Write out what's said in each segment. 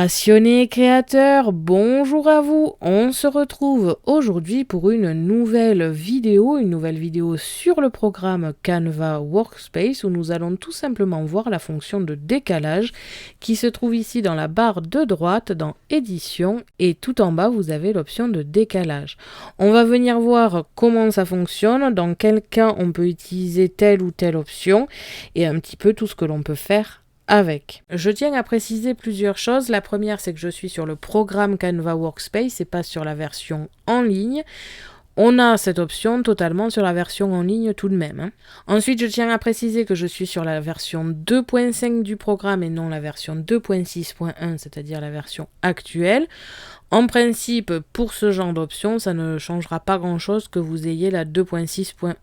Passionnés créateurs, bonjour à vous. On se retrouve aujourd'hui pour une nouvelle vidéo sur le programme Canva Workspace où nous allons tout simplement voir la fonction de décalage qui se trouve ici dans la barre de droite dans Édition et tout en bas vous avez l'option de décalage. On va venir voir comment ça fonctionne, dans quel cas on peut utiliser telle ou telle option et un petit peu tout ce que l'on peut faire avec. Je tiens à préciser plusieurs choses. La première, c'est que je suis sur le programme Canva Workspace et pas sur la version en ligne. On a cette option totalement sur la version en ligne tout de même. Ensuite, je tiens à préciser que je suis sur la version 2.5 du programme et non la version 2.6.1, c'est-à-dire la version actuelle. En principe, pour ce genre d'option, ça ne changera pas grand-chose que vous ayez la 2.6.1.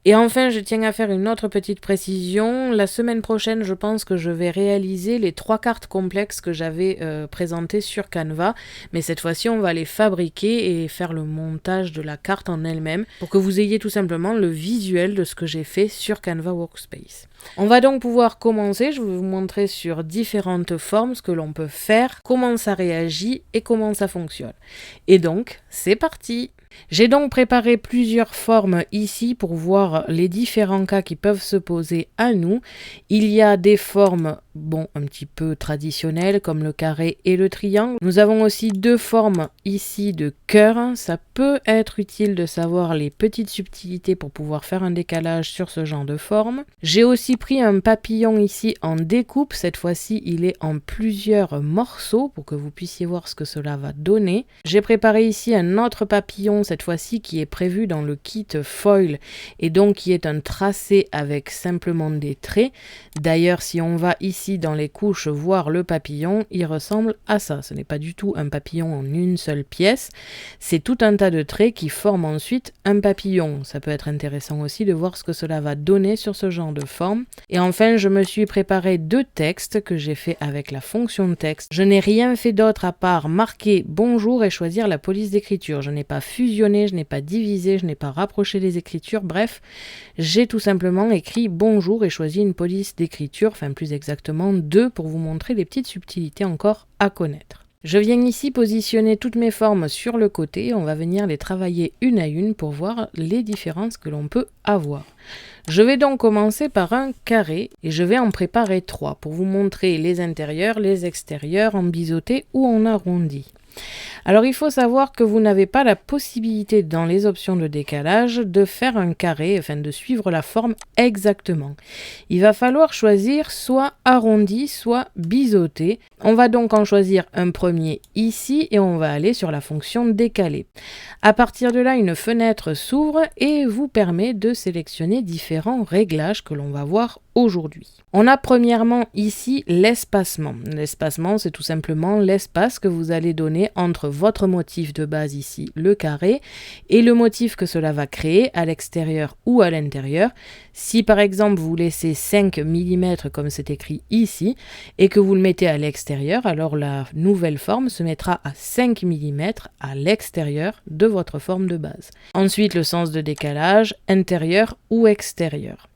Et enfin, je tiens à faire une autre petite précision. La semaine prochaine, je pense que je vais réaliser les 3 cartes complexes que j'avais présentées sur Canva. Mais cette fois-ci, on va les fabriquer et faire le montage de la carte en elle-même pour que vous ayez tout simplement le visuel de ce que j'ai fait sur Canva Workspace. On va donc pouvoir commencer. Je vais vous montrer sur différentes formes ce que l'on peut faire, comment ça réagit et comment ça fonctionne. Et donc, c'est parti! J'ai donc préparé plusieurs formes ici pour voir les différents cas qui peuvent se poser à nous. Il y a des formes, un petit peu traditionnelles comme le carré et le triangle. Nous avons aussi 2 formes ici de cœur. Ça peut être utile de savoir les petites subtilités pour pouvoir faire un décalage sur ce genre de forme. J'ai aussi pris un papillon ici en découpe. Cette fois-ci, il est en plusieurs morceaux pour que vous puissiez voir ce que cela va donner. J'ai préparé ici un autre papillon cette fois-ci qui est prévu dans le kit foil et donc qui est un tracé avec simplement des traits. D'ailleurs, si on va ici dans les couches voir le papillon, il ressemble à ça. Ce n'est pas du tout un papillon en une seule pièce, c'est tout un tas de traits qui forment ensuite un papillon. Ça peut être intéressant aussi de voir ce que cela va donner sur ce genre de forme. Et enfin, je me suis préparé 2 textes que j'ai fait avec la fonction de texte. Je n'ai rien fait d'autre à part marquer bonjour et choisir la police d'écriture. Je n'ai pas fusionné, je n'ai pas divisé, je n'ai pas rapproché les écritures, bref, j'ai tout simplement écrit bonjour et choisi une police d'écriture, enfin plus exactement 2 pour vous montrer les petites subtilités encore à connaître. Je viens ici positionner toutes mes formes sur le côté, on va venir les travailler une à une pour voir les différences que l'on peut avoir. Je vais donc commencer par un carré et je vais en préparer 3 pour vous montrer les intérieurs, les extérieurs, en biseauté ou en arrondi. Alors il faut savoir que vous n'avez pas la possibilité dans les options de décalage de faire un carré, enfin de suivre la forme exactement. Il va falloir choisir soit arrondi, soit biseauté. On va donc en choisir un premier ici et on va aller sur la fonction décaler. À partir de là, une fenêtre s'ouvre et vous permet de sélectionner différents réglages que l'on va voir aujourd'hui. On a premièrement ici l'espacement. L'espacement, c'est tout simplement l'espace que vous allez donner entre votre motif de base ici, le carré, et le motif que cela va créer à l'extérieur ou à l'intérieur. Si par exemple vous laissez 5 mm comme c'est écrit ici, et que vous le mettez à l'extérieur, alors la nouvelle forme se mettra à 5 mm à l'extérieur de votre forme de base. Ensuite, le sens de décalage, intérieur ou extérieur.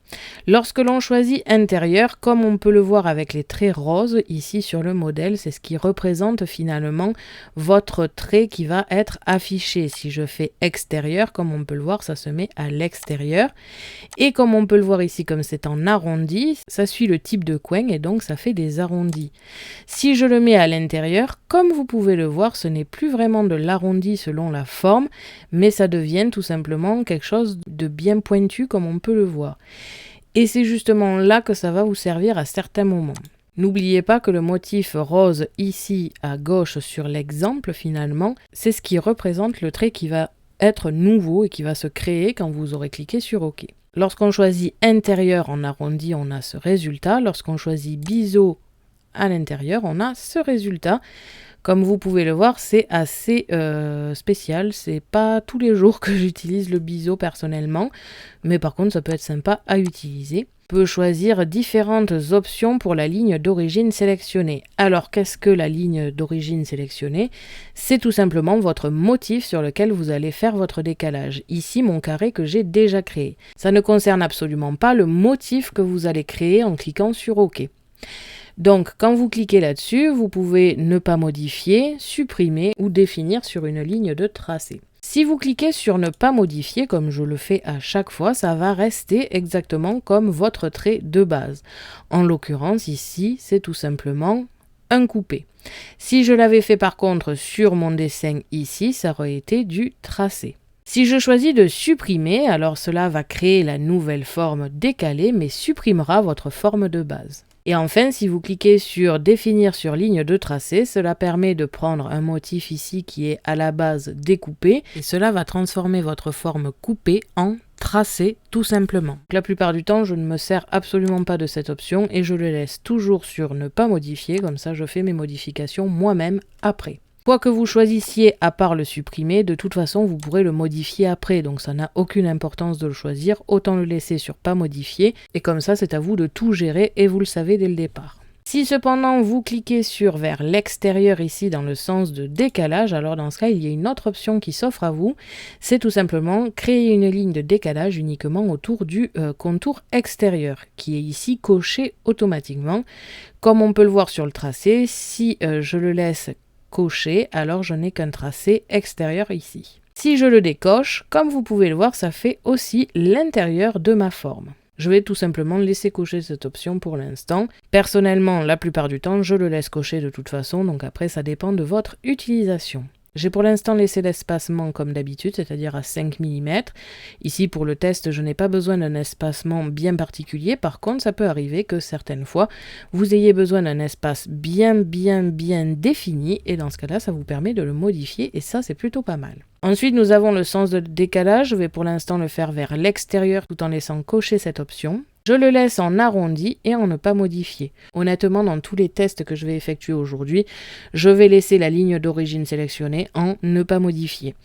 Lorsque l'on choisit intérieur, comme on peut le voir avec les traits roses ici sur le modèle, c'est ce qui représente finalement votre trait qui va être affiché. Si je fais extérieur, comme on peut le voir, ça se met à l'extérieur. Et comme on peut le voir ici, comme c'est en arrondi, ça suit le type de coin et donc ça fait des arrondis. Si je le mets à l'intérieur, comme vous pouvez le voir, ce n'est plus vraiment de l'arrondi selon la forme, mais ça devient tout simplement quelque chose de bien pointu comme on peut le voir. Et c'est justement là que ça va vous servir à certains moments. N'oubliez pas que le motif rose ici à gauche sur l'exemple finalement, c'est ce qui représente le trait qui va être nouveau et qui va se créer quand vous aurez cliqué sur OK. Lorsqu'on choisit intérieur en arrondi, on a ce résultat. Lorsqu'on choisit biseau à l'intérieur, on a ce résultat. Comme vous pouvez le voir, c'est assez spécial. C'est pas tous les jours que j'utilise le biseau personnellement, mais par contre, ça peut être sympa à utiliser. On peut choisir différentes options pour la ligne d'origine sélectionnée. Alors, qu'est-ce que la ligne d'origine sélectionnée? C'est tout simplement votre motif sur lequel vous allez faire votre décalage. Ici, mon carré que j'ai déjà créé. Ça ne concerne absolument pas le motif que vous allez créer en cliquant sur OK. Donc quand vous cliquez là-dessus, vous pouvez ne pas modifier, supprimer ou définir sur une ligne de tracé. Si vous cliquez sur ne pas modifier, comme je le fais à chaque fois, ça va rester exactement comme votre trait de base. En l'occurrence ici, c'est tout simplement un coupé. Si je l'avais fait par contre sur mon dessin ici, ça aurait été du tracé. Si je choisis de supprimer, alors cela va créer la nouvelle forme décalée, mais supprimera votre forme de base. Et enfin, si vous cliquez sur définir sur ligne de tracé, cela permet de prendre un motif ici qui est à la base découpé, et cela va transformer votre forme coupée en tracé tout simplement. La plupart du temps, je ne me sers absolument pas de cette option et je le laisse toujours sur ne pas modifier, comme ça je fais mes modifications moi-même après. Quoi que vous choisissiez à part le supprimer, de toute façon vous pourrez le modifier après, donc ça n'a aucune importance de le choisir, autant le laisser sur pas modifier, et comme ça c'est à vous de tout gérer et vous le savez dès le départ. Si cependant vous cliquez sur vers l'extérieur ici dans le sens de décalage, alors dans ce cas il y a une autre option qui s'offre à vous, c'est tout simplement créer une ligne de décalage uniquement autour du contour extérieur, qui est ici coché automatiquement. Comme on peut le voir sur le tracé, si je le laisse coché, alors je n'ai qu'un tracé extérieur ici. Si je le décoche, comme vous pouvez le voir, ça fait aussi l'intérieur de ma forme. Je vais tout simplement laisser cocher cette option pour l'instant. Personnellement, la plupart du temps, je le laisse cocher de toute façon, donc après ça dépend de votre utilisation. J'ai pour l'instant laissé l'espacement comme d'habitude, c'est-à-dire à 5 mm. Ici, pour le test, je n'ai pas besoin d'un espacement bien particulier. Par contre, ça peut arriver que certaines fois, vous ayez besoin d'un espace bien défini. Et dans ce cas-là, ça vous permet de le modifier et ça, c'est plutôt pas mal. Ensuite, nous avons le sens de décalage. Je vais pour l'instant le faire vers l'extérieur tout en laissant cocher cette option. Je le laisse en arrondi et en ne pas modifier. Honnêtement, dans tous les tests que je vais effectuer aujourd'hui, je vais laisser la ligne d'origine sélectionnée en ne pas modifier.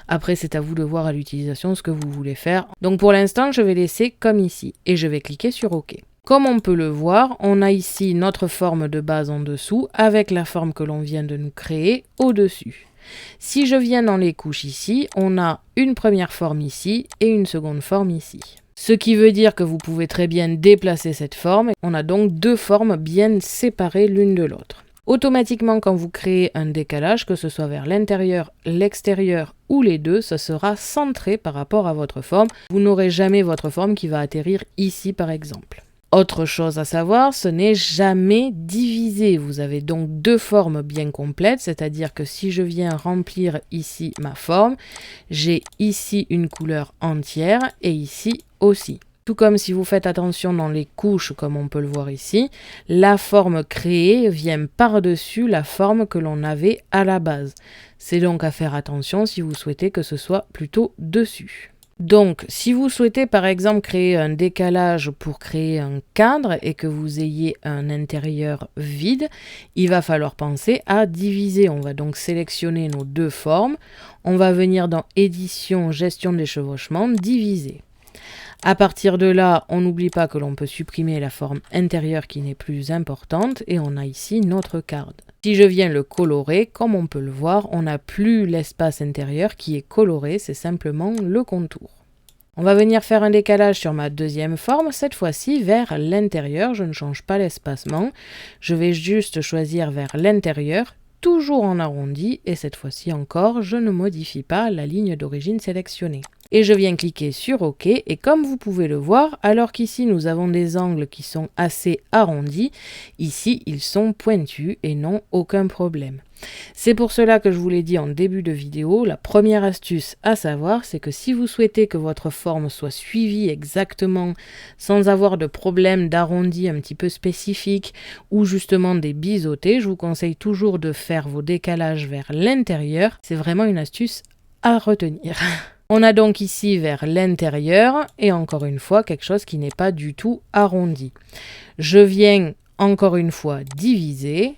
Après, c'est à vous de voir à l'utilisation ce que vous voulez faire. Donc pour l'instant, je vais laisser comme ici et je vais cliquer sur OK. Comme on peut le voir, on a ici notre forme de base en dessous avec la forme que l'on vient de nous créer au-dessus. Si je viens dans les couches ici, on a une première forme ici et une seconde forme ici. Ce qui veut dire que vous pouvez très bien déplacer cette forme. On a donc deux formes bien séparées l'une de l'autre. Automatiquement, quand vous créez un décalage, que ce soit vers l'intérieur, l'extérieur ou les deux, ça sera centré par rapport à votre forme. Vous n'aurez jamais votre forme qui va atterrir ici par exemple. Autre chose à savoir, ce n'est jamais divisé. Vous avez donc deux formes bien complètes, c'est-à-dire que si je viens remplir ici ma forme, j'ai ici une couleur entière et ici aussi. Tout comme si vous faites attention dans les couches, comme on peut le voir ici, la forme créée vient par-dessus la forme que l'on avait à la base. C'est donc à faire attention si vous souhaitez que ce soit plutôt dessus. Donc, si vous souhaitez par exemple créer un décalage pour créer un cadre et que vous ayez un intérieur vide, il va falloir penser à diviser. On va donc sélectionner nos deux formes. On va venir dans Édition, Gestion des chevauchements, Diviser. À partir de là, on n'oublie pas que l'on peut supprimer la forme intérieure qui n'est plus importante et on a ici notre cadre. Si je viens le colorer, comme on peut le voir, on n'a plus l'espace intérieur qui est coloré, c'est simplement le contour. On va venir faire un décalage sur ma deuxième forme, cette fois-ci vers l'intérieur, je ne change pas l'espacement, je vais juste choisir vers l'intérieur, toujours en arrondi, et cette fois-ci encore, je ne modifie pas la ligne d'origine sélectionnée. Et je viens cliquer sur OK, et comme vous pouvez le voir, alors qu'ici nous avons des angles qui sont assez arrondis, ici ils sont pointus et n'ont aucun problème. C'est pour cela que je vous l'ai dit en début de vidéo, la première astuce à savoir, c'est que si vous souhaitez que votre forme soit suivie exactement sans avoir de problème d'arrondi un petit peu spécifique ou justement des biseautés, je vous conseille toujours de faire vos décalages vers l'intérieur. C'est vraiment une astuce à retenir. On a donc ici vers l'intérieur et encore une fois quelque chose qui n'est pas du tout arrondi. Je viens encore une fois diviser.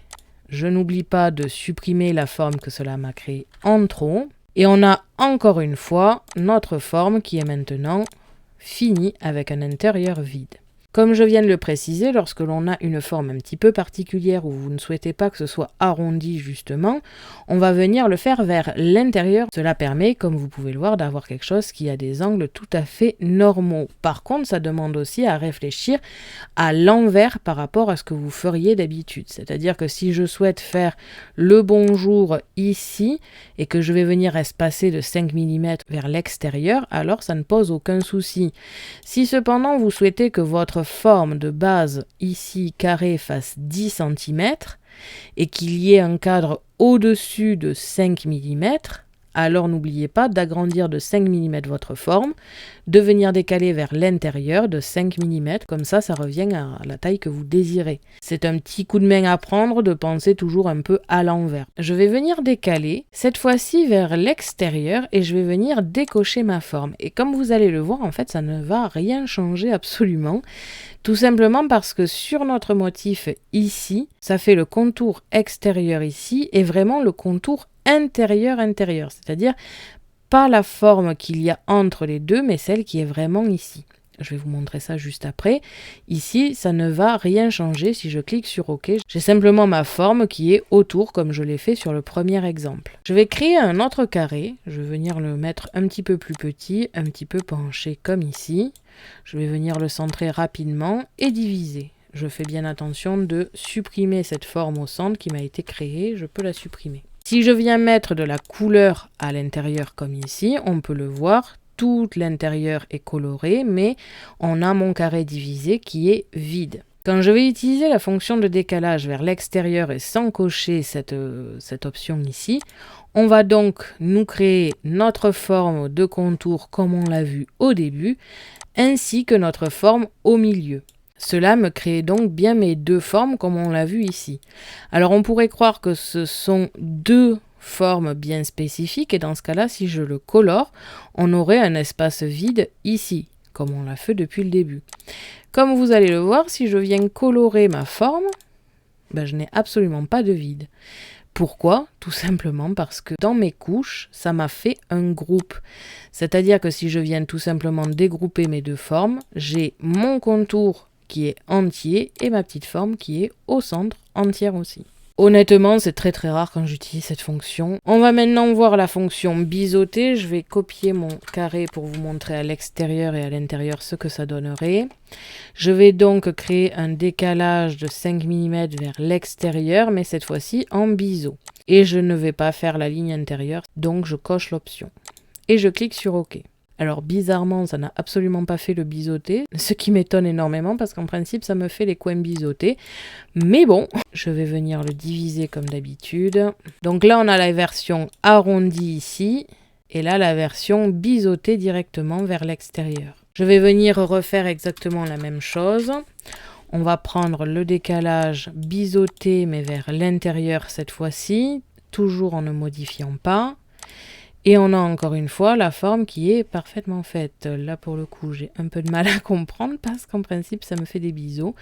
Je n'oublie pas de supprimer la forme que cela m'a créée en trop. Et on a encore une fois notre forme qui est maintenant finie avec un intérieur vide. Comme je viens de le préciser, lorsque l'on a une forme un petit peu particulière où vous ne souhaitez pas que ce soit arrondi justement, on va venir le faire vers l'intérieur. Cela permet, comme vous pouvez le voir, d'avoir quelque chose qui a des angles tout à fait normaux. Par contre, ça demande aussi à réfléchir à l'envers par rapport à ce que vous feriez d'habitude. C'est-à-dire que si je souhaite faire le bonjour ici et que je vais venir espacer de 5 mm vers l'extérieur, alors ça ne pose aucun souci. Si cependant vous souhaitez que votre forme de base ici carré fasse 10 cm et qu'il y ait un cadre au-dessus de 5 mm, alors n'oubliez pas d'agrandir de 5 mm votre forme, de venir décaler vers l'intérieur de 5 mm, comme ça revient à la taille que vous désirez. C'est un petit coup de main à prendre de penser toujours un peu à l'envers. Je vais venir décaler, cette fois-ci vers l'extérieur, et je vais venir décocher ma forme. Et comme vous allez le voir, en fait, ça ne va rien changer absolument. Tout simplement parce que sur notre motif ici, ça fait le contour extérieur ici et vraiment le contour intérieur, c'est-à-dire pas la forme qu'il y a entre les deux, mais celle qui est vraiment ici. Je vais vous montrer ça juste après. Ici, ça ne va rien changer si je clique sur OK. J'ai simplement ma forme qui est autour, comme je l'ai fait sur le premier exemple. Je vais créer un autre carré. Je vais venir le mettre un petit peu plus petit, un petit peu penché comme ici. Je vais venir le centrer rapidement et diviser. Je fais bien attention de supprimer cette forme au centre qui m'a été créée. Je peux la supprimer. Si je viens mettre de la couleur à l'intérieur comme ici, on peut le voir, tout l'intérieur est coloré, mais on a mon carré divisé qui est vide. Quand je vais utiliser la fonction de décalage vers l'extérieur et sans cocher cette option ici, on va donc nous créer notre forme de contour comme on l'a vu au début, ainsi que notre forme au milieu. Cela me crée donc bien mes deux formes comme on l'a vu ici. Alors on pourrait croire que ce sont deux formes bien spécifiques et dans ce cas-là, si je le colore, on aurait un espace vide ici, comme on l'a fait depuis le début. Comme vous allez le voir, si je viens colorer ma forme, je n'ai absolument pas de vide. Pourquoi? Tout simplement parce que dans mes couches, ça m'a fait un groupe. C'est-à-dire que si je viens tout simplement dégrouper mes deux formes, j'ai mon contour qui est entier et ma petite forme qui est au centre, entière aussi. Honnêtement, c'est très rare quand j'utilise cette fonction. On va maintenant voir la fonction biseauter. Je vais copier mon carré pour vous montrer à l'extérieur et à l'intérieur ce que ça donnerait. Je vais donc créer un décalage de 5 mm vers l'extérieur, mais cette fois-ci en biseau. Et je ne vais pas faire la ligne intérieure, donc je coche l'option. Et je clique sur OK. Alors bizarrement, ça n'a absolument pas fait le biseauté, ce qui m'étonne énormément parce qu'en principe, ça me fait les coins biseautés. Mais bon, je vais venir le diviser comme d'habitude. Donc là, on a la version arrondie ici et là, la version biseautée directement vers l'extérieur. Je vais venir refaire exactement la même chose. On va prendre le décalage biseauté mais vers l'intérieur cette fois-ci, toujours en ne modifiant pas. Et on a encore une fois la forme qui est parfaitement faite. Là, pour le coup, j'ai un peu de mal à comprendre parce qu'en principe, ça me fait des biseaux.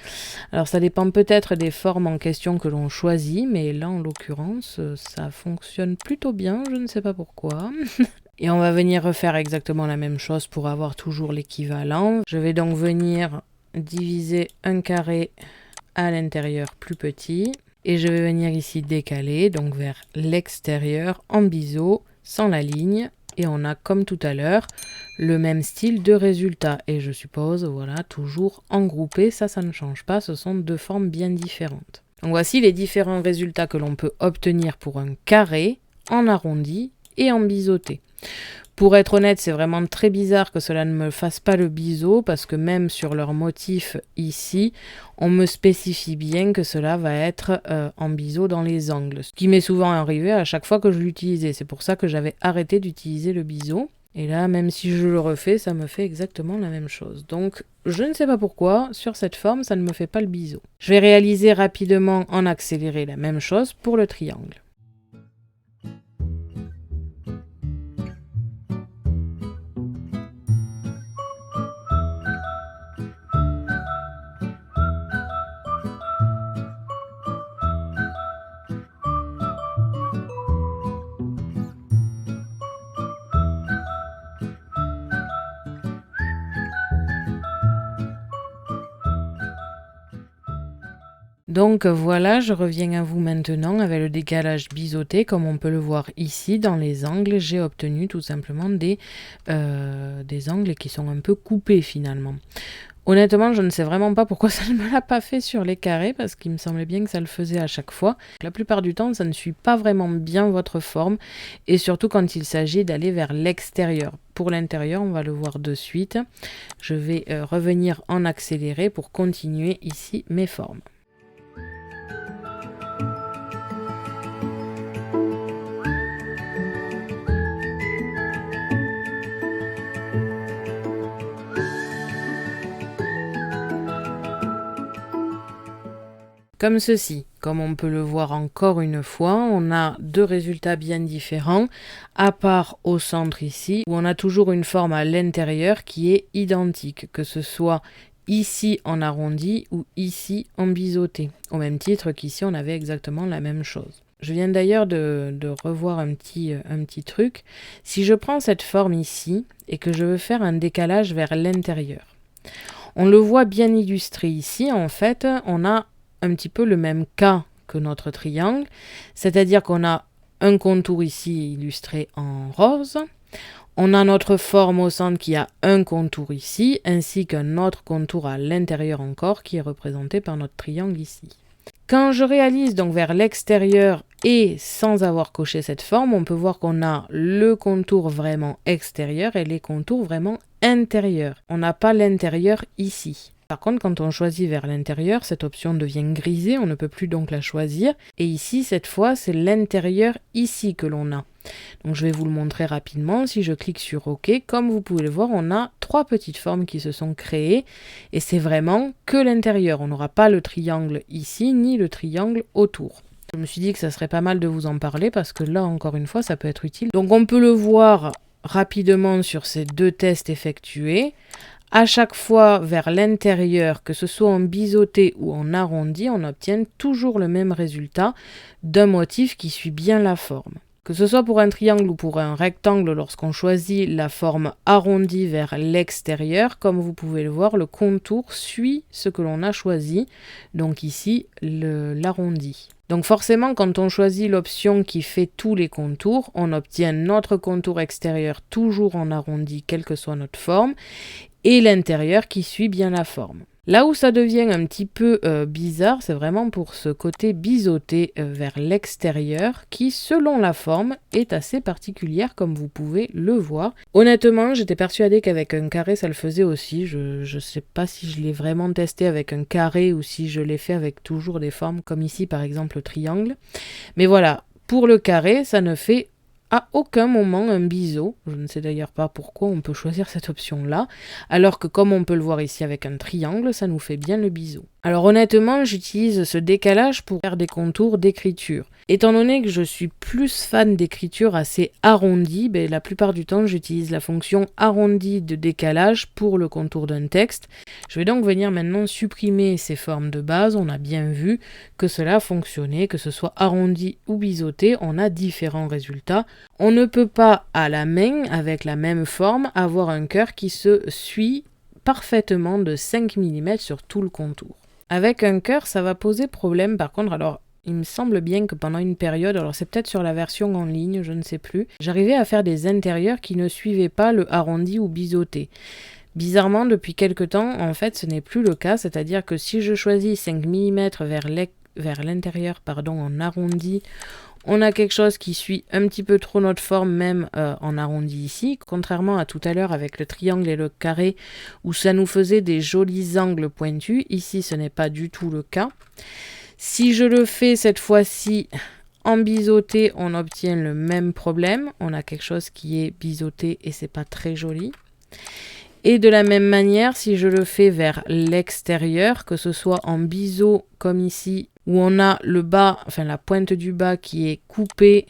Alors, ça dépend peut-être des formes en question que l'on choisit, mais là, en l'occurrence, ça fonctionne plutôt bien. Je ne sais pas pourquoi. Et on va venir refaire exactement la même chose pour avoir toujours l'équivalent. Je vais donc venir diviser un carré à l'intérieur plus petit. Et je vais venir ici décaler, donc vers l'extérieur en biseau, sans la ligne, et on a comme tout à l'heure le même style de résultat et je suppose voilà toujours en groupé, ça ne change pas, ce sont deux formes bien différentes. Donc voici les différents résultats que l'on peut obtenir pour un carré, en arrondi et en biseauté. Pour être honnête, c'est vraiment très bizarre que cela ne me fasse pas le biseau parce que même sur leur motif ici, on me spécifie bien que cela va être en biseau dans les angles. Ce qui m'est souvent arrivé à chaque fois que je l'utilisais. C'est pour ça que j'avais arrêté d'utiliser le biseau. Et là, même si je le refais, ça me fait exactement la même chose. Donc, je ne sais pas pourquoi, sur cette forme, ça ne me fait pas le biseau. Je vais réaliser rapidement en accéléré la même chose pour le triangle. Donc voilà, je reviens à vous maintenant avec le décalage biseauté. Comme on peut le voir ici dans les angles, j'ai obtenu tout simplement des angles qui sont un peu coupés finalement. Honnêtement, je ne sais vraiment pas pourquoi ça ne me l'a pas fait sur les carrés, parce qu'il me semblait bien que ça le faisait à chaque fois. La plupart du temps, ça ne suit pas vraiment bien votre forme, et surtout quand il s'agit d'aller vers l'extérieur. Pour l'intérieur, on va le voir de suite. Je vais revenir en accéléré pour continuer ici mes formes. Comme ceci. Comme on peut le voir encore une fois, on a deux résultats bien différents, à part au centre ici, où on a toujours une forme à l'intérieur qui est identique, que ce soit ici en arrondi ou ici en biseauté, au même titre qu'ici on avait exactement la même chose. Je viens d'ailleurs de revoir un petit truc. Si je prends cette forme ici et que je veux faire un décalage vers l'intérieur, on le voit bien illustré ici, en fait, on a un petit peu le même cas que notre triangle, c'est-à-dire qu'on a un contour ici illustré en rose, on a notre forme au centre qui a un contour ici, ainsi qu'un autre contour à l'intérieur encore qui est représenté par notre triangle ici. Quand je réalise donc vers l'extérieur et sans avoir coché cette forme, on peut voir qu'on a le contour vraiment extérieur et les contours vraiment intérieurs. On n'a pas l'intérieur ici. Par contre, quand on choisit vers l'intérieur, cette option devient grisée, on ne peut plus donc la choisir. Et ici, cette fois, c'est l'intérieur ici que l'on a. Donc je vais vous le montrer rapidement. Si je clique sur OK, comme vous pouvez le voir, on a trois petites formes qui se sont créées. Et c'est vraiment que l'intérieur. On n'aura pas le triangle ici, ni le triangle autour. Je me suis dit que ça serait pas mal de vous en parler parce que là, encore une fois, ça peut être utile. Donc on peut le voir rapidement sur ces deux tests effectués. À chaque fois vers l'intérieur, que ce soit en biseauté ou en arrondi, on obtient toujours le même résultat d'un motif qui suit bien la forme. Que ce soit pour un triangle ou pour un rectangle, lorsqu'on choisit la forme arrondie vers l'extérieur, comme vous pouvez le voir, le contour suit ce que l'on a choisi, donc ici l'arrondi. Donc forcément, quand on choisit l'option qui fait tous les contours, on obtient notre contour extérieur toujours en arrondi, quelle que soit notre forme, et l'intérieur qui suit bien la forme. Là où ça devient un petit peu bizarre, c'est vraiment pour ce côté biseauté vers l'extérieur qui, selon la forme, est assez particulière comme vous pouvez le voir. Honnêtement, j'étais persuadée qu'avec un carré, ça le faisait aussi. Je ne sais pas si je l'ai vraiment testé avec un carré ou si je l'ai fait avec toujours des formes comme ici, par exemple, le triangle. Mais voilà, pour le carré, ça ne fait à aucun moment un biseau. Je ne sais d'ailleurs pas pourquoi on peut choisir cette option-là, alors que comme on peut le voir ici avec un triangle, ça nous fait bien le biseau. Alors honnêtement, j'utilise ce décalage pour faire des contours d'écriture. Étant donné que je suis plus fan d'écriture assez arrondie, la plupart du temps j'utilise la fonction arrondie de décalage pour le contour d'un texte. Je vais donc venir maintenant supprimer ces formes de base. On a bien vu que cela fonctionnait, que ce soit arrondi ou biseauté, on a différents résultats. On ne peut pas à la main, avec la même forme, avoir un cœur qui se suit parfaitement de 5 mm sur tout le contour. Avec un cœur, ça va poser problème par contre. Alors, il me semble bien que pendant une période, alors c'est peut-être sur la version en ligne, je ne sais plus, j'arrivais à faire des intérieurs qui ne suivaient pas le arrondi ou biseauté. Bizarrement, depuis quelque temps, en fait, ce n'est plus le cas, c'est-à-dire que si je choisis 5 mm vers l'intérieur, en arrondi, on a quelque chose qui suit un petit peu trop notre forme, même en arrondi ici, contrairement à tout à l'heure avec le triangle et le carré, où ça nous faisait des jolis angles pointus. Ici, ce n'est pas du tout le cas. Si je le fais cette fois-ci en biseauté, on obtient le même problème. On a quelque chose qui est biseauté et c'est pas très joli. Et de la même manière, si je le fais vers l'extérieur, que ce soit en biseau comme ici, où on a le bas, enfin la pointe du bas qui est coupée,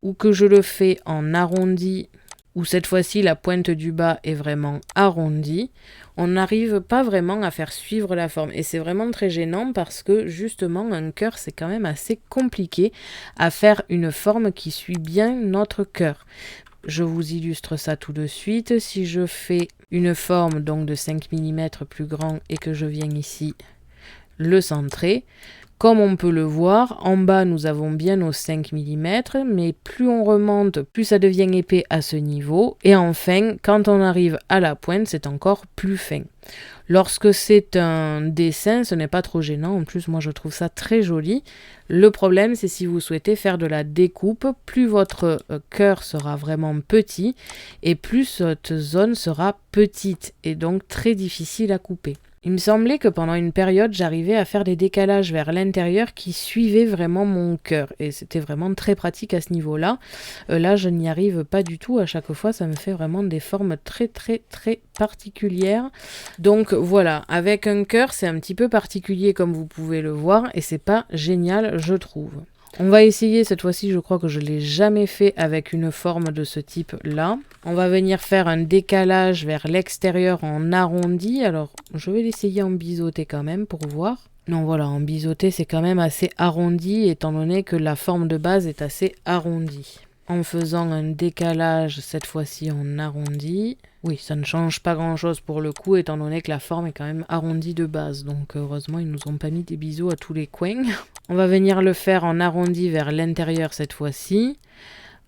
ou que je le fais en arrondi, où cette fois-ci la pointe du bas est vraiment arrondie, on n'arrive pas vraiment à faire suivre la forme. Et c'est vraiment très gênant parce que justement un cœur c'est quand même assez compliqué à faire une forme qui suit bien notre cœur. Je vous illustre ça tout de suite. Si je fais une forme donc de 5 mm plus grand et que je viens ici le centrer, Comme on peut le voir, en bas nous avons bien nos 5 mm, mais plus on remonte, plus ça devient épais à ce niveau. Et enfin, quand on arrive à la pointe, c'est encore plus fin. Lorsque c'est un dessin, ce n'est pas trop gênant. En plus, moi, je trouve ça très joli. Le problème, c'est si vous souhaitez faire de la découpe, plus votre cœur sera vraiment petit et plus cette zone sera petite et donc très difficile à couper. Il me semblait que pendant une période, j'arrivais à faire des décalages vers l'intérieur qui suivaient vraiment mon cœur. Et c'était vraiment très pratique à ce niveau-là. Là, je n'y arrive pas du tout. À chaque fois, ça me fait vraiment des formes très, très, très particulières. Donc voilà, avec un cœur, c'est un petit peu particulier comme vous pouvez le voir. Et c'est pas génial, je trouve. On va essayer cette fois-ci, je crois que je ne l'ai jamais fait avec une forme de ce type-là. On va venir faire un décalage vers l'extérieur en arrondi. Alors, je vais l'essayer en biseauté quand même pour voir. Non, voilà, en biseauté, c'est quand même assez arrondi étant donné que la forme de base est assez arrondie. En faisant un décalage, cette fois-ci en arrondi. Oui, ça ne change pas grand-chose pour le coup, étant donné que la forme est quand même arrondie de base. Donc heureusement, ils nous ont pas mis des biseaux à tous les coins. On va venir le faire en arrondi vers l'intérieur cette fois-ci.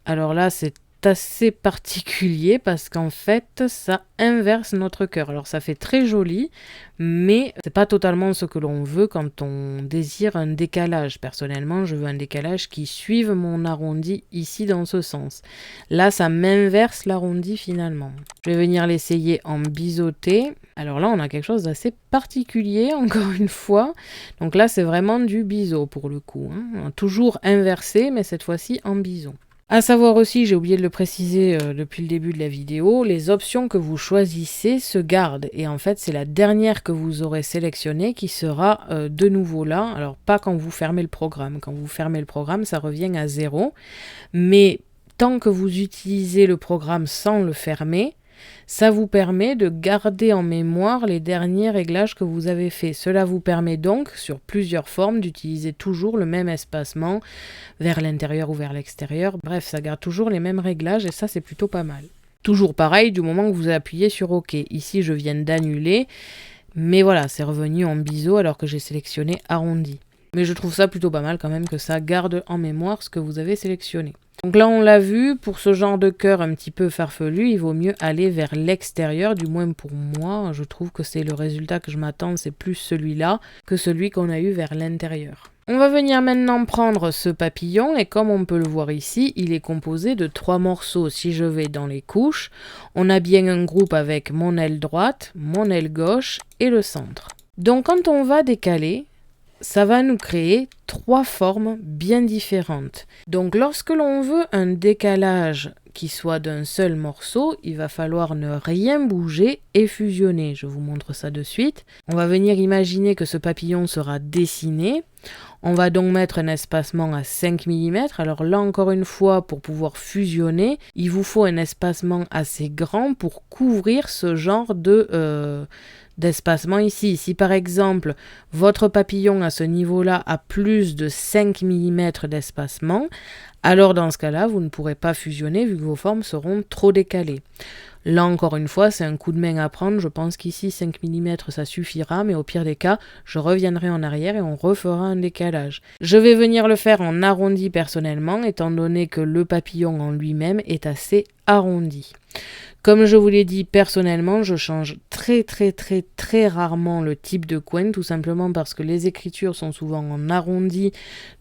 Alors là, c'est assez particulier parce qu'en fait, ça inverse notre cœur. Alors ça fait très joli, mais c'est pas totalement ce que l'on veut quand on désire un décalage. Personnellement, je veux un décalage qui suive mon arrondi ici dans ce sens. Là, ça m'inverse l'arrondi finalement. Je vais venir l'essayer en biseauté. Alors là, on a quelque chose d'assez particulier, encore une fois. Donc là, c'est vraiment du biseau pour le coup. Toujours inversé, mais cette fois-ci en biseau. À savoir aussi, j'ai oublié de le préciser depuis le début de la vidéo, les options que vous choisissez se gardent. Et en fait, c'est la dernière que vous aurez sélectionnée qui sera de nouveau là. Alors, pas quand vous fermez le programme. Quand vous fermez le programme, ça revient à 0. Mais tant que vous utilisez le programme sans le fermer, ça vous permet de garder en mémoire les derniers réglages que vous avez faits. Cela vous permet donc, sur plusieurs formes, d'utiliser toujours le même espacement vers l'intérieur ou vers l'extérieur. Bref, ça garde toujours les mêmes réglages et ça, c'est plutôt pas mal. Toujours pareil, du moment que vous appuyez sur OK. Ici, je viens d'annuler, mais voilà, c'est revenu en biseau alors que j'ai sélectionné arrondi. Mais je trouve ça plutôt pas mal quand même que ça garde en mémoire ce que vous avez sélectionné. Donc là, on l'a vu, pour ce genre de cœur un petit peu farfelu, il vaut mieux aller vers l'extérieur, du moins pour moi. Je trouve que c'est le résultat que je m'attends, c'est plus celui-là que celui qu'on a eu vers l'intérieur. On va venir maintenant prendre ce papillon et comme on peut le voir ici, il est composé de 3 morceaux. Si je vais dans les couches, on a bien un groupe avec mon aile droite, mon aile gauche et le centre. Donc quand on va décaler, ça va nous créer 3 formes bien différentes. Donc lorsque l'on veut un décalage qui soit d'un seul morceau, il va falloir ne rien bouger et fusionner. Je vous montre ça de suite. On va venir imaginer que ce papillon sera dessiné. On va donc mettre un espacement à 5 mm. Alors là encore une fois, pour pouvoir fusionner, il vous faut un espacement assez grand pour couvrir ce genre d'espacement ici. Si par exemple votre papillon à ce niveau-là a plus de 5 mm d'espacement, alors dans ce cas-là, vous ne pourrez pas fusionner vu que vos formes seront trop décalées. Là encore une fois, c'est un coup de main à prendre. Je pense qu'ici 5 mm ça suffira, mais au pire des cas, je reviendrai en arrière et on refera un décalage. Je vais venir le faire en arrondi personnellement, étant donné que le papillon en lui-même est assez arrondi. Comme je vous l'ai dit, personnellement, je change très rarement le type de coin, tout simplement parce que les écritures sont souvent en arrondi,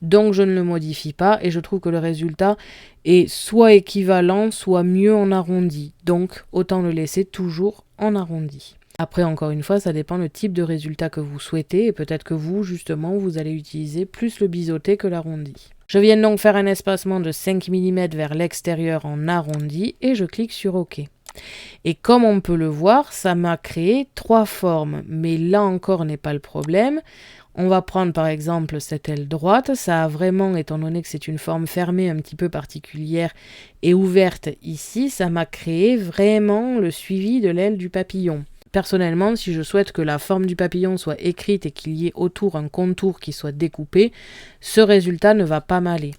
donc je ne le modifie pas et je trouve que le résultat est soit équivalent, soit mieux en arrondi. Donc, autant le laisser toujours en arrondi. Après, encore une fois, ça dépend le type de résultat que vous souhaitez et peut-être que vous, justement, vous allez utiliser plus le biseauté que l'arrondi. Je viens donc faire un espacement de 5 mm vers l'extérieur en arrondi et je clique sur OK. Et comme on peut le voir, ça m'a créé 3 formes, mais là encore n'est pas le problème. On va prendre par exemple cette aile droite, ça a vraiment, étant donné que c'est une forme fermée un petit peu particulière et ouverte ici, ça m'a créé vraiment le suivi de l'aile du papillon. Personnellement, si je souhaite que la forme du papillon soit écrite et qu'il y ait autour un contour qui soit découpé, ce résultat ne va pas m'aller.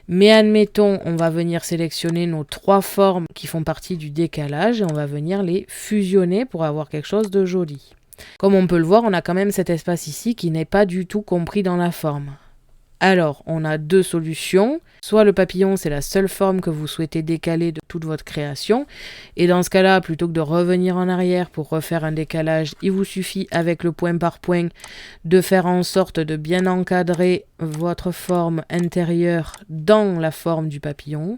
Mais admettons, on va venir sélectionner nos 3 formes qui font partie du décalage et on va venir les fusionner pour avoir quelque chose de joli. Comme on peut le voir, on a quand même cet espace ici qui n'est pas du tout compris dans la forme. Alors, on a deux solutions. Soit le papillon, c'est la seule forme que vous souhaitez décaler de toute votre création. Et dans ce cas-là, plutôt que de revenir en arrière pour refaire un décalage, il vous suffit avec le point par point de faire en sorte de bien encadrer votre forme intérieure dans la forme du papillon,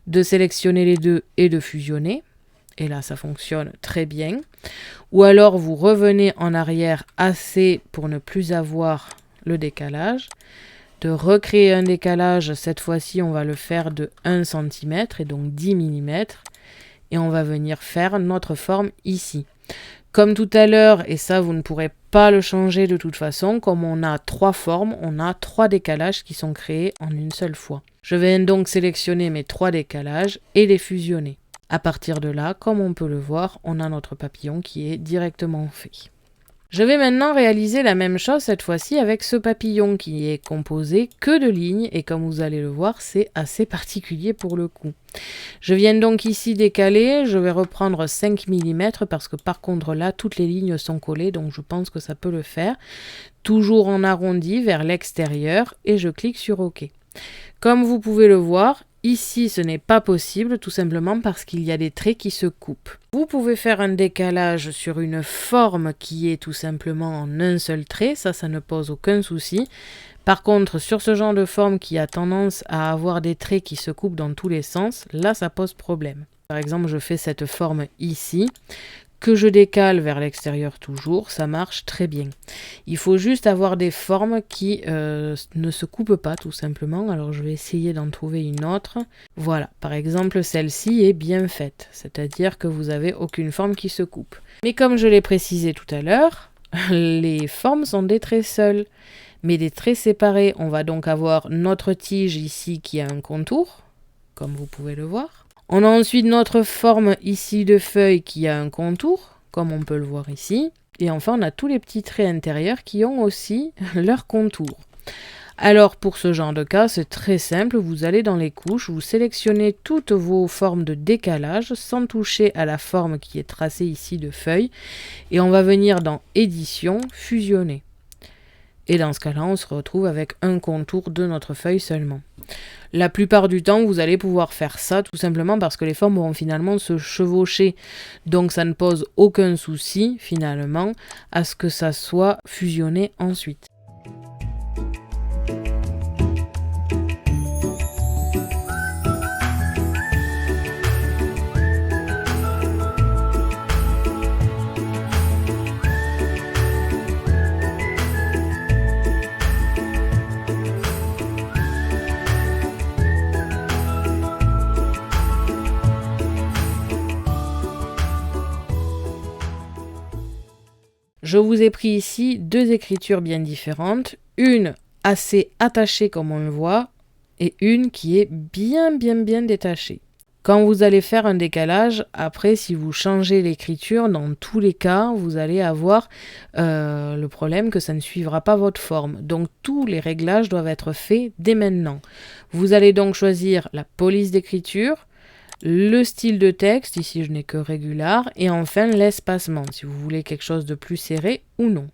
de sélectionner les deux et de fusionner. Et là, ça fonctionne très bien. Ou alors, vous revenez en arrière assez pour ne plus avoir le décalage. De recréer un décalage, cette fois-ci on va le faire de 1 cm et donc 10 mm et on va venir faire notre forme ici. Comme tout à l'heure, et ça vous ne pourrez pas le changer de toute façon, comme on a 3 formes, on a 3 décalages qui sont créés en une seule fois. Je vais donc sélectionner mes 3 décalages et les fusionner. À partir de là, comme on peut le voir, on a notre papillon qui est directement fait. Je vais maintenant réaliser la même chose cette fois-ci avec ce papillon qui est composé que de lignes et comme vous allez le voir, c'est assez particulier pour le coup. Je viens donc ici décaler, je vais reprendre 5 mm parce que par contre là, toutes les lignes sont collées donc je pense que ça peut le faire. Toujours en arrondi vers l'extérieur et je clique sur OK. Comme vous pouvez le voir, ici, ce n'est pas possible, tout simplement parce qu'il y a des traits qui se coupent. Vous pouvez faire un décalage sur une forme qui est tout simplement en un seul trait, ça ne pose aucun souci. Par contre, sur ce genre de forme qui a tendance à avoir des traits qui se coupent dans tous les sens, là, ça pose problème. Par exemple, je fais cette forme ici, que je décale vers l'extérieur toujours, ça marche très bien. Il faut juste avoir des formes qui ne se coupent pas tout simplement. Alors je vais essayer d'en trouver une autre. Voilà, par exemple celle-ci est bien faite, c'est-à-dire que vous n'avez aucune forme qui se coupe. Mais comme je l'ai précisé tout à l'heure, les formes sont des traits seuls, mais des traits séparés. On va donc avoir notre tige ici qui a un contour, comme vous pouvez le voir. On a ensuite notre forme ici de feuille qui a un contour, comme on peut le voir ici. Et enfin, on a tous les petits traits intérieurs qui ont aussi leur contour. Alors, pour ce genre de cas, c'est très simple. Vous allez dans les couches, vous sélectionnez toutes vos formes de décalage sans toucher à la forme qui est tracée ici de feuille. Et on va venir dans Édition, Fusionner. Et dans ce cas-là, on se retrouve avec un contour de notre feuille seulement. La plupart du temps, vous allez pouvoir faire ça tout simplement parce que les formes vont finalement se chevaucher. Donc ça ne pose aucun souci finalement à ce que ça soit fusionné ensuite. Je vous ai pris ici deux écritures bien différentes, une assez attachée comme on le voit et une qui est bien détachée. Quand vous allez faire un décalage, après si vous changez l'écriture, dans tous les cas, vous allez avoir le problème que ça ne suivra pas votre forme. Donc tous les réglages doivent être faits dès maintenant. Vous allez donc choisir la police d'écriture, le style de texte, ici je n'ai que régular, et enfin l'espacement, si vous voulez quelque chose de plus serré ou non.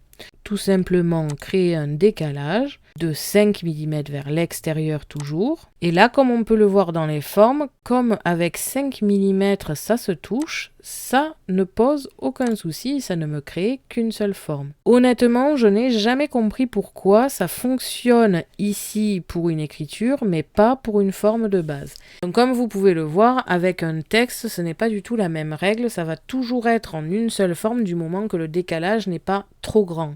Tout simplement créer un décalage de 5 mm vers l'extérieur toujours. Et là, comme on peut le voir dans les formes, comme avec 5 mm ça se touche, ça ne pose aucun souci, ça ne me crée qu'une seule forme. Honnêtement, je n'ai jamais compris pourquoi ça fonctionne ici pour une écriture, mais pas pour une forme de base. Donc comme vous pouvez le voir, avec un texte, ce n'est pas du tout la même règle, ça va toujours être en une seule forme du moment que le décalage n'est pas trop grand.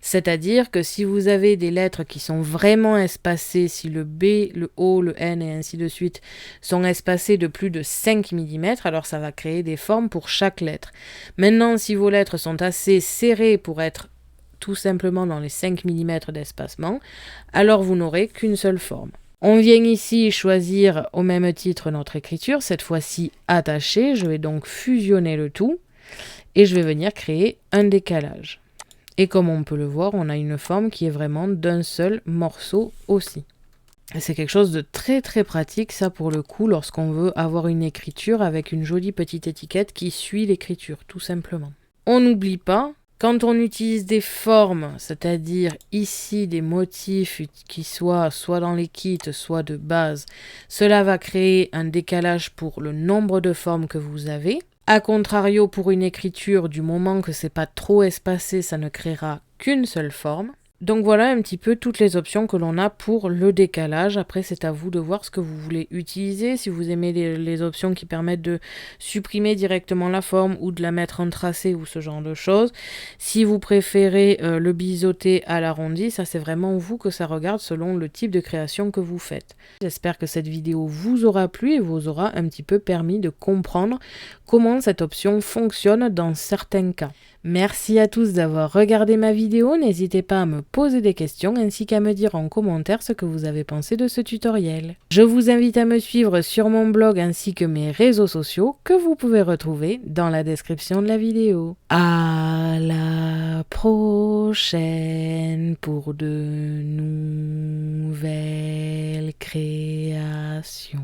C'est-à-dire que si vous avez des lettres qui sont vraiment espacées, si le B, le O, le N et ainsi de suite sont espacés de plus de 5 mm, alors ça va créer des formes pour chaque lettre. Maintenant, si vos lettres sont assez serrées pour être tout simplement dans les 5 mm d'espacement, alors vous n'aurez qu'une seule forme. On vient ici choisir au même titre notre écriture, cette fois-ci attachée. Je vais donc fusionner le tout et je vais venir créer un décalage. Et comme on peut le voir, on a une forme qui est vraiment d'un seul morceau aussi. C'est quelque chose de très pratique, ça pour le coup, lorsqu'on veut avoir une écriture avec une jolie petite étiquette qui suit l'écriture, tout simplement. On n'oublie pas Quand on utilise des formes, c'est-à-dire ici des motifs qui soient soit dans les kits, soit de base, cela va créer un décalage pour le nombre de formes que vous avez. A contrario, pour une écriture, du moment que c'est pas trop espacé, ça ne créera qu'une seule forme. Donc voilà un petit peu toutes les options que l'on a pour le décalage. Après, c'est à vous de voir ce que vous voulez utiliser. Si vous aimez les options qui permettent de supprimer directement la forme ou de la mettre en tracé ou ce genre de choses. Si vous préférez le biseauté à l'arrondi, ça c'est vraiment vous que ça regarde selon le type de création que vous faites. J'espère que cette vidéo vous aura plu et vous aura un petit peu permis de comprendre comment cette option fonctionne dans certains cas. Merci à tous d'avoir regardé ma vidéo, n'hésitez pas à me poser des questions ainsi qu'à me dire en commentaire ce que vous avez pensé de ce tutoriel. Je vous invite à me suivre sur mon blog ainsi que mes réseaux sociaux que vous pouvez retrouver dans la description de la vidéo. À la prochaine pour de nouvelles créations.